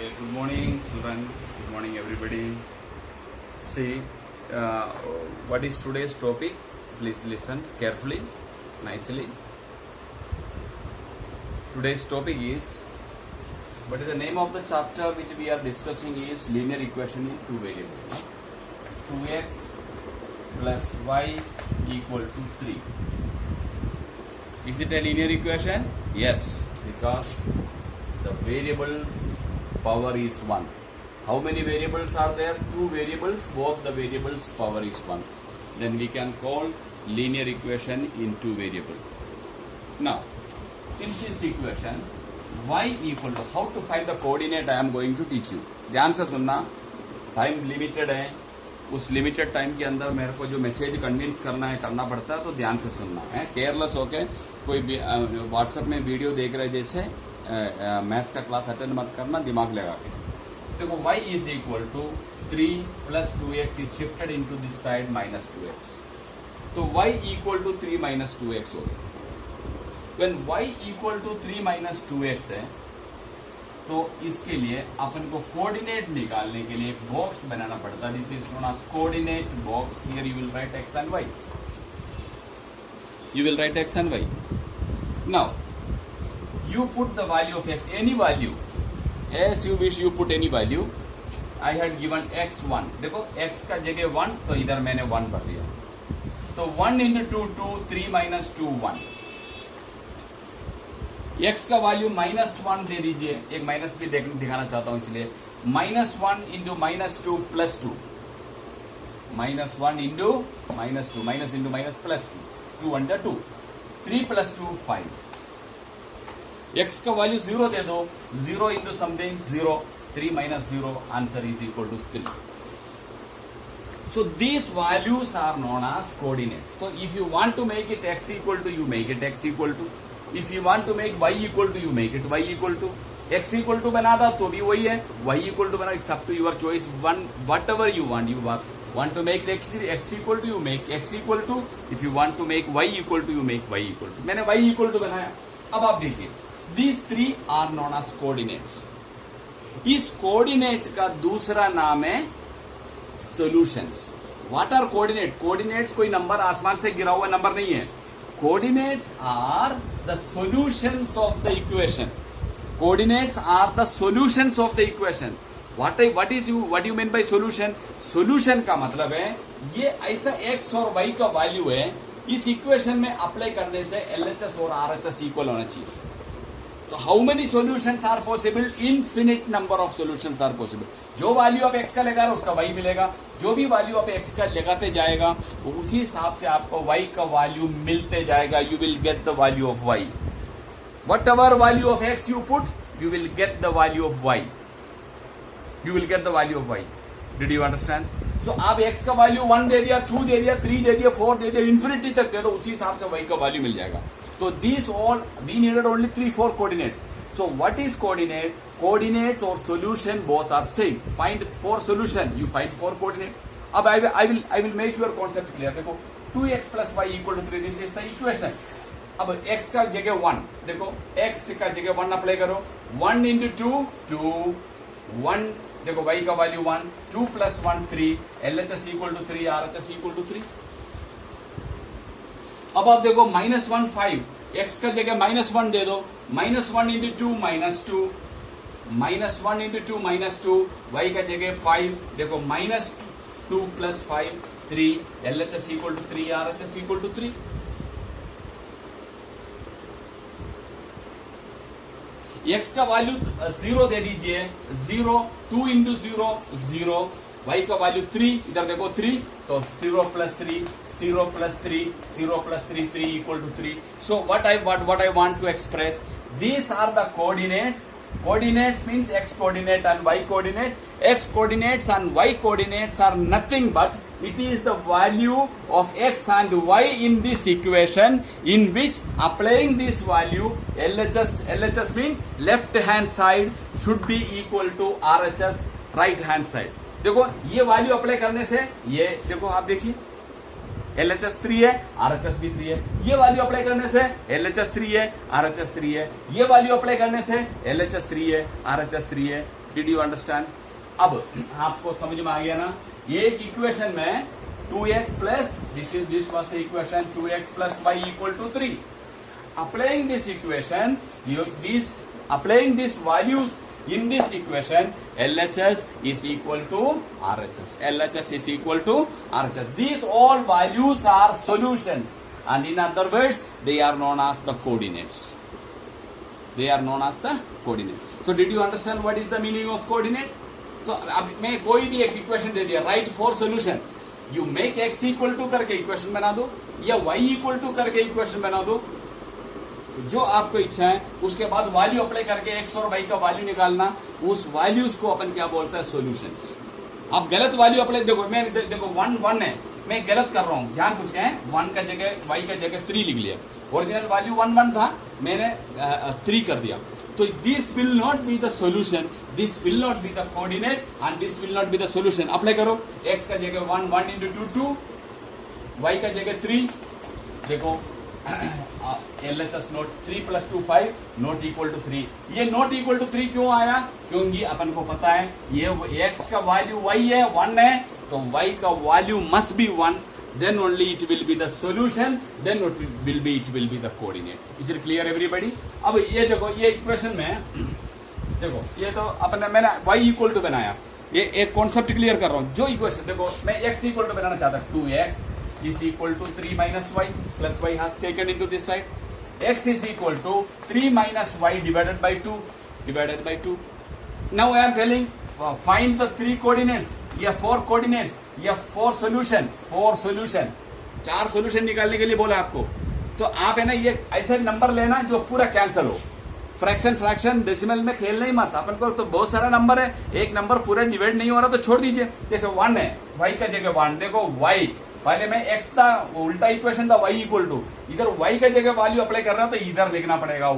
Okay, good morning, children. Good morning, everybody. See, what is today's topic? Please listen carefully, nicely. Today's topic is, what is the name of the chapter which we are discussing is linear equation in two variables. 2x plus y equal to 3. Is it a linear equation? Yes, because the variables power is 1. How many variables are there? 2 variables, both the variables power is 1. Then we can call linear equation in 2 variables. Now, in this equation, y equal to, how to find the coordinate I am going to teach you. ध्यान से सुनना, time limited है, उस limited time के अंदर मेरे को जो मैसेज कन्विंस करना है करना पड़ता है, तो ध्यान से सुनना है. केयरलेस होके कोई व्हाट्सएप में वीडियो देख रहे जैसे मैथ्स का क्लास अटेंड मत करना, दिमाग लगा के. देखो y is equal to 3 plus 2x is shifted into this side minus 2x. तो y equal to 3 minus 2x हो गया. When y equal to 3 minus 2x है, तो इसके लिए अपन को कोऑर्डिनेट निकालने के लिए एक बॉक्स बनाना पड़ता है. This is known as coordinate box. Here you will write x and y. You will write x and y. Now, you put the value of x, any value, as you wish. You put any value. I had given x1. देखो x का जगह 1, तो इधर मैंने 1 भर दिया. तो 1 into 2, 2, 3 minus 2, 1. x का वैल्यू -1 दे दीजिए. एक माइनस भी दिखाना चाहता हूं, इसलिए -1 into -2 plus 2. -1 into -2, minus into minus plus 2. 2 under 2. 3 plus 2, 5. x का वैल्यू 0 दे दो. 0 into something 0. 3 minus 0, answer is equal to 3. So these values are known as coordinates. So if you want to make it x equal to, you make it x equal to. If you want to make y equal to, you make it y equal to. x equal to बना था तो भी वही है. y equal to बना, it's up to your choice. One whatever you want. You want to make x equal to, you make x equal to. If you want to make y equal to, you make y equal to. मैंने y equal to बनाया. अब आप देखिए, these 3 are known as coordinates. इस coordinate का दूसरा नाम है solutions. What are coordinate? Coordinates कोई नंबर आसमान से गिरा हुआ नंबर नहीं है. Coordinates are the solutions of the equation. Coordinates are the solutions of the equation. what you mean by solution? Solution का मतलब है ये ऐसा x और y का वैल्यू है, इस इक्वेशन में अप्लाई करने से LHS और RHS इक्वल होना चाहिए. तो how many solutions are possible? Infinite number of solutions are possible. जो वैल्यू आप x का लगा रहे उसका y मिलेगा. जो भी वैल्यू आप x का लगाते जाएगा उसी हिसाब से आपको y का वैल्यू मिलते जाएगा. You will get the value of y. What ever value of x you put, you will get the value of y. You will get the value of y. Did you understand? So आप x का value 1 दे दिया, 2 दे दिया, 3 दे दिया, 4 दे दिया, infinity तक दे दो, उसी हिसाब से y का वैल्यू मिल जाएगा. तो these all we needed only 3-4 coordinate. So what is coordinate? Coordinates or solution both are same. Find 4 solution. You find 4 coordinate. अब I will make your concept clear. देखो 2x plus y equal to 3. This is the equation. अब x का जगह 1. देखो x का जगह 1 apply करो. 1 into 2, 2. 1 देखो y का value 1. 2 plus 1, 3. LHS equal to 3. RHS equal to 3. अब आप देखो -1, 5. x का जगह -1 दे दो. -1 into 2, -2. -1 into 2, -2. y का जगह 5. देखो -2 plus 5, 3. LHS equal to 3. RHS equal to 3. x का वैल्यू 0 दे दीजिए. 0. 2 into 0, 0. y का वैल्यू 3. इधर देखो 3. तो 0 plus 3, 0 plus 3, 0 plus 3, 3 equal to 3. So what I want to express, these are the coordinates. Coordinates means x coordinate and y coordinate. X coordinates and y coordinates are nothing but it is the value of x and y in this equation, in which applying this value LHS means left hand side should be equal to RHS right hand side. देखो ये value apply करने से ये देखो आप देखिए LHS 3 है, RHS भी 3 है। ये वैल्यू अप्लाई करने से LHS 3 है, RHS 3 है। ये वैल्यू अप्लाई करने से LHS 3 है, RHS 3 है। Did you understand? अब आपको समझ में आ गया ना? एक इक्वेशन में 2x plus this was the equation 2x plus y equal to 3. Applying this equation, applying these values in this equation, LHS is equal to RHS. LHS is equal to RHS. These all values are solutions, and in other words, they are known as the coordinates. They are known as the coordinates. So, did you understand what is the meaning of coordinate? तो अब मैं कोई भी एक equation दे दिया, right for solution, you make x equal to करके equation बना दो या y इक्वल टू करके इक्वेशन बना दो, जो आपको इच्छा है। उसके बाद वैल्यू अप्लाई करके x और y का वैल्यू निकालना, उस वैल्यूज को अपन क्या बोलते हैं? सॉल्यूशन। अब गलत वैल्यू अप्लाई, देखो मैं देखो 1 1 है, मैं गलत कर रहा हूं, ध्यान कुछ है, 1 का जगह y का जगह 3 लिख लिया, ओरिजिनल वैल्यू 1 1 था, मैंने 3 कर दिया। तो this will not be the solution, this will not be the coordinate and this will not be the solution. Apply करो, x का जगह 1 1 इंटू 2 2, y का जगह 3, देखो LHS not 3 plus 2 5 not equal to 3। ये नॉट इक्वल टू 3 क्यों आया? क्योंकि अपन को पता है ये x का वैल्यू y है, 1 है, तो y का value must be 1, then only it will be the solution, then it will be the coordinate. Is it clear everybody? अब ये देखो, ये इक्वेशन में देखो, ये तो अपने मैंने y इक्वल टू बनाया, ये एक कॉन्सेप्ट क्लियर कर रहा हूं। जो इक्वेशन देखो मैं x इक्वल टू बनाना चाहता हूं, 2x is equal to 3 minus y plus y has taken into this side, x is equal to 3 minus y divided by 2 now I am telling find the 3 coordinates या 4 coordinates या 4 solution 4 solution निकालने के लिए बोला आपको। तो आप है ना ये ऐसा नंबर लेना जो पूरा कैंसिल हो, फ्रैक्शन डेसिमल में खेलना ही मत। अपन को तो बहुत सारा नंबर है, एक नंबर पूरा डिवाइड नहीं हो रहा तो छोड़ दीजिए। जैसे 1 है, y का जगह 1, देखो y पहले में x था, उल्टा इक्वेशन था y इक्वल टू, इधर y का जगह वैल्यू अप्लाई कर रहा तो इधर लिखना पड़ेगा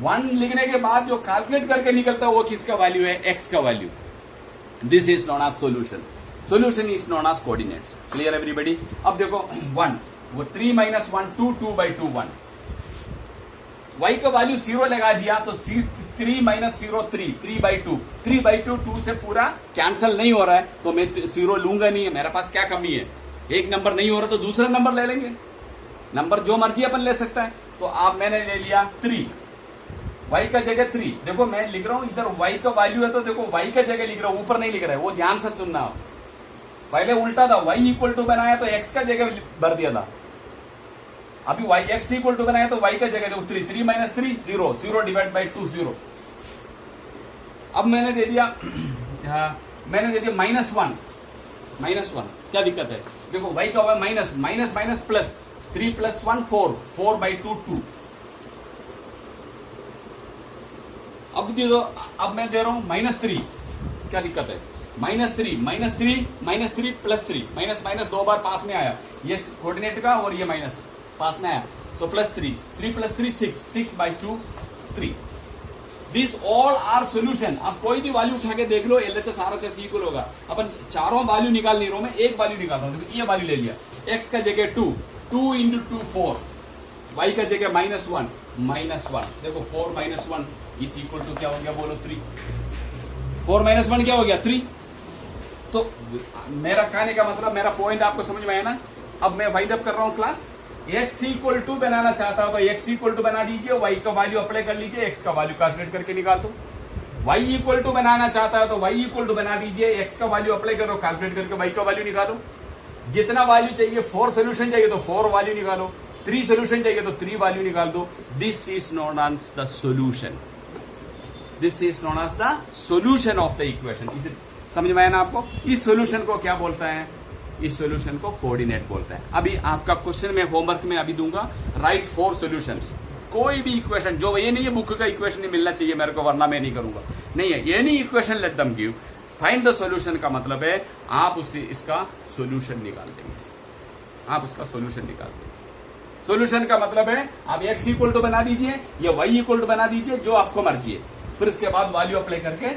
1 लिखने के बाद जो कैलकुलेट करके निकलता है वो किसका वैल्यू है? x का value. This is known as solution is known as coordinates. Clear everybody? अब देखो 1 वो 3 माइनस 1 2 बाई 2 1, y का वैल्यू 0 लगा दिया तो 3 माइनस 0 3 बाई 2 2 से पूरा कैंसिल नहीं हो रहा है तो मैं 0 लूंगा नहीं है। मेरे पास क्या कमी है? एक नंबर नहीं हो रहा तो दूसरा नंबर ले लेंगे, नंबर जो मर्जी अपन ले सकता है। तो आप मैंने ले लिया 3, y का जगह 3, देखो मैं लिख रहा हूं इधर y का वैल्यू है तो देखो y का जगह लिख रहा हूं, ऊपर नहीं लिख रहा है, वो ध्यान से सुनना। पहले उल्टा था, y इक्वल टू बनाया तो x का जगह भर दिया था, अभी y x इक्वल टू बनाया तो y का जगह देखो 3 माइनस 3 0 डिवाइड बाई 2 0। अब मैंने दे दिया -1, क्या दिक्कत है? देखो y का हुआ माइनस प्लस 3 प्लस 1 4 बाई 2 अब दे दो, अब मैं दे रहा हूं -3, क्या दिक्कत है? -3 प्लस 3, माइनस 2 बार पास में आया, ये कोऑर्डिनेट का और ये माइनस पास में आया तो plus 3 plus 3 6 by 2 3। This all are solution. अब कोई भी वैल्यू उठा के देख लो, LHS RHS इक्वल होगा। अपन चारों वैल्यू निकाल नहीं रहा हूं, मैं एक वैल्यू निकाल रहा हूं। ये वैल्यू ले लिया, x का जगह 2 इंटू 2 4, y का जगह -1 देखो 4 माइनस 1 इज इक्वल टू क्या हो गया? बोलो 3। 4 माइनस 1 क्या हो गया? 3। तो मेरा कहने का मतलब, मेरा पॉइंट आपको समझ में आया ना? अब मैं वाइंड अप कर रहा हूं क्लास। x इक्वल टू बनाना चाहता हूं तो x इक्वल टू बना दीजिए, y का वैल्यू अप्लाई कर लीजिए, x का वैल्यू कैलकुलेट करके निकाल दो। y इक्वल टू बनाना चाहता है तो y इक्वल टू बना दीजिए, x का वैल्यू अप्लाई करो, कैलकुलेट करके y का वैल्यू निकालो। जितना वैल्यू चाहिए, 4 सोल्यूशन चाहिए तो 4 वैल्यू निकालो, 3 सोल्यूशन चाहिए तो 3 वैल्यू निकाल दो। This is known as the solution, this is known as the solution of the equation. इसे समझ में आया ना आपको? इस सोल्यूशन को क्या बोलता है? इस सोल्यूशन को कोऑर्डिनेट बोलता है। अभी आपका क्वेश्चन में होमवर्क में अभी दूंगा, राइट 4 सॉल्यूशंस। कोई भी इक्वेशन, जो ये नहीं है बुक का इक्वेशन ही मिलना चाहिए मेरे को, वरना मैं नहीं करूंगा, नहीं है। Any equation let them give, find the solution का मतलब है आप इसका सॉल्यूशन निकाल देंगे, आप उसका सॉल्यूशन निकाल देंगे। सॉल्यूशन का मतलब है आप x इक्वल टू बना दीजिए या y इक्वल टू बना दीजिए, जो आपको मर्जी है। फिर उसके बाद वैल्यू अप्लाई करके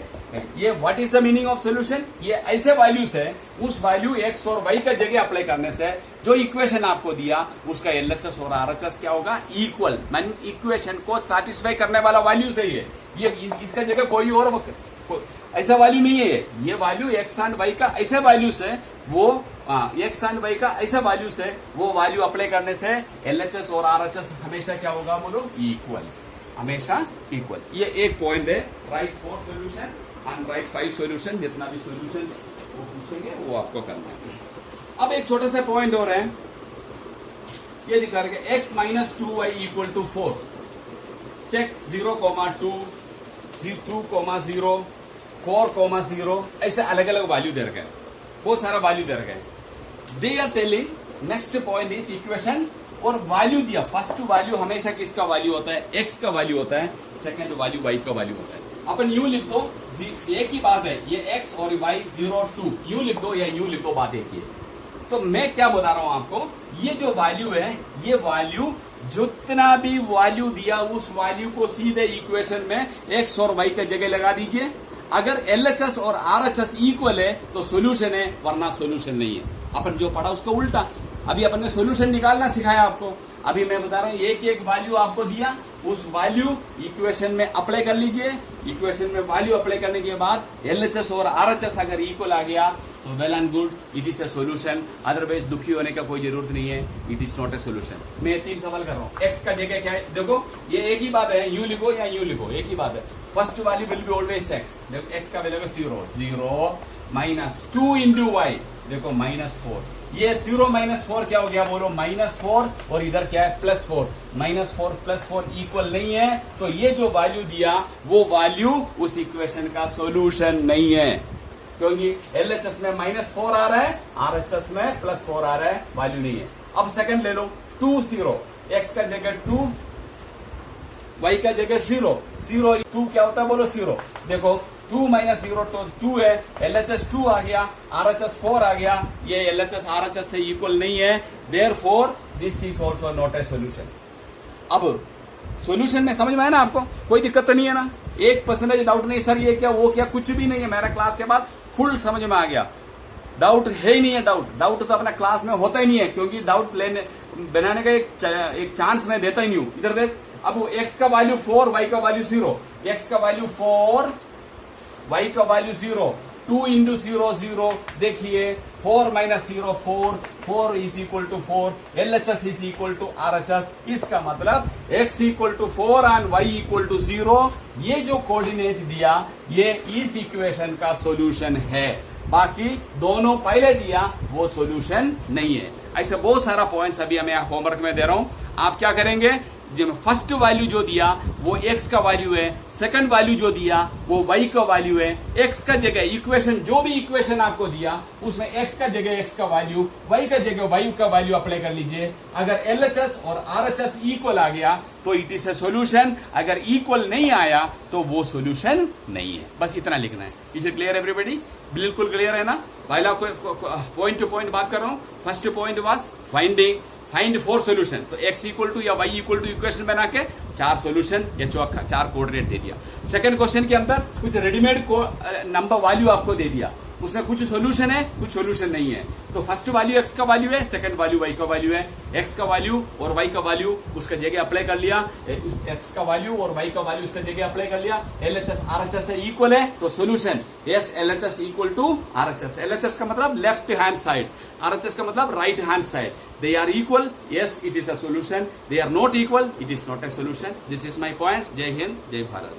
ये what is the meaning of solution, ये ऐसे वैल्यूज है उस वैल्यू एक्स और वाई का जगह अप्लाई करने से जो इक्वेशन आपको दिया उसका एलएचएस और आरएचएस क्या होगा, इक्वल। मीन इक्वेशन को सेटिस्फाई करने वाला वैल्यूज है ये इसका जगह कोई और ऐसा वैल्यू नहीं है। ये वैल्यू एक्स एंड वाई का ऐसा वैल्यूज है, वो एक्स एंड वाई का ऐसा वैल्यूज है, वो वैल्यू अप्लाई करने से एलएचएस और आरएचएस हमेशा क्या होगा बोलो, इक्वल, हमेशा इक्वल। ये एक पॉइंट है। Right 4 solution and right 5 solution, जितना भी सोल्यूशन वो पूछेंगे वो आपको करना है। अब एक छोटा सा पॉइंट और है, ये दिखा रहे x minus 2y equal to 4। Check 0,2, 2,0, 4,0 ऐसे अलग अलग वैल्यू दे रखे हैं, बहुत सारा वैल्यू दे रखे हैं। They are telling next point is equation और वैल्यू दिया। फर्स्ट वैल्यू हमेशा किसका वैल्यू होता है, एक्स का वैल्यू होता है। सेकंड वैल्यू वाई का वैल्यू होता है। अपन यू लिख दो, एक ही बात है, ये एक्स और वाई 0, 2 यू लिख दो या यू लिख दो, बात एक ही है। तो मैं क्या बता रहा हूं आपको, ये जो वैल्यू है, ये वैल्यू जितना भी वैल्यू दिया उस वैल्यू को सीधे इक्वेशन में एक्स और वाई का जगह लगा दीजिए। अगर एलएचएस और आरएचएस इक्वल है तो सोल्यूशन है, वरना सोल्यूशन नहीं है। अपन जो पढ़ा उसका उल्टा। अभी अपन ने सोल्यूशन निकालना सिखाया आपको। अभी मैं बता रहा हूं एक एक वैल्यू आपको दिया, उस वैल्यू इक्वेशन में अप्लाई कर लीजिए। इक्वेशन में वैल्यू अप्लाई करने के बाद एलएचएस और आरएचएस अगर इक्वल आ गया तो well and good, it is a solution. Otherwise दुखी होने का कोई जरूरत नहीं है, it is not a solution. मैं 3 सवाल कर रहा हूँ। एक्स का जगह क्या है, देखो ये एक ही बात है, यू लिखो या यू लिखो, एक ही बात है। First value will be always x. देखो एक्स का वैल्यू 0 माइनस 2 इंटू वाई, देखो -4। ये 0 -4 क्या हो गया बोलो, -4, और इधर क्या है +4। -4 +4 इक्वल नहीं है, तो ये जो वैल्यू दिया वो वैल्यू उस इक्वेशन का सोल्यूशन नहीं है, क्योंकि एलएचएस में -4 आ रहा है, आरएचएस में +4 आ रहा है, वैल्यू नहीं है। अब सेकंड ले लो, 2 0, एक्स का जगह 2, वाई का जगह 0, 2 क्या होता है बोलो 0। देखो 2 - 0 तो 2 है, एलएचएस 2 आ गया, आरएचएस 4 आ गया, ये एलएचएस आरएचएस से इक्वल नहीं है, therefore this is also not a solution. अब सोल्यूशन में समझ में आया ना आपको, कोई दिक्कत तो नहीं है ना, 1% डाउट नहीं सर ये क्या वो क्या, कुछ भी नहीं है। मेरा क्लास के बाद फुल समझ में आ गया, डाउट है ही नहीं है। डाउट तो अपना क्लास में होता ही नहीं है, क्योंकि डाउट बनाने का एक चांस मैं देता ही नहीं हूं। इधर देख, अब एक्स का वैल्यू 4, वाई का वैल्यू 0, एक्स का वैल्यू 4, वाई का वैल्यू 0, 2 इंटू 0 0, देखिए 4 - 0 4 is equal to 4, LHS is equal to RHS. इसका मतलब x equal to 4 and y equal to 0, ये जो कोऑर्डिनेट दिया ये इस इक्वेशन का सोल्यूशन है। बाकी दोनों पहले दिया वो सोल्यूशन नहीं है। ऐसे बहुत सारा पॉइंट्स अभी हमें होमवर्क में दे रहा हूं। आप क्या करेंगे, जो फर्स्ट वैल्यू जो दिया वो x का वैल्यू है, सेकंड वैल्यू जो दिया वो y का वैल्यू है। x का जगह इक्वेशन, जो भी इक्वेशन आपको दिया उसमें x का जगह x का वैल्यू, y का जगह y का वैल्यू अप्लाई कर लीजिए। अगर एलएचएस और आरएचएस इक्वल आ गया तो इट इज ए सोल्यूशन, अगर इक्वल नहीं आया तो वो सोल्यूशन नहीं है। बस इतना लिखना है। Is it clear everybody? बिल्कुल क्लियर है ना? पहला पॉइंट टू पॉइंट बात कर रहा हूं। First point was find 4 solution, तो x इक्वल टू या y इक्वल टू इक्वेशन बना के 4 सोल्यूशन या 4 कोऑर्डिनेट दे दिया। सेकंड क्वेश्चन के अंदर कुछ रेडीमेड नंबर वैल्यू आपको दे दिया, उसमें कुछ सोल्यूशन है कुछ सोल्यूशन नहीं है। तो फर्स्ट वैल्यू x का वैल्यू है, सेकंड वैल्यू y का वैल्यू है। x का वैल्यू और y का वैल्यू उसका जगह अप्लाई कर लिया, x का वैल्यू और y का वैल्यू उसका जगह अप्लाई कर लिया। एलएचएस आरएचएस से इक्वल है तो solution yes, LHS equal to RHS. LHS का मतलब लेफ्ट हैंड साइड, आरएचएस का मतलब right hand side. They are equal, yes, it is a solution. They are not equal, it is not a solution. This is my point. Jai Hind, Jai Bharat.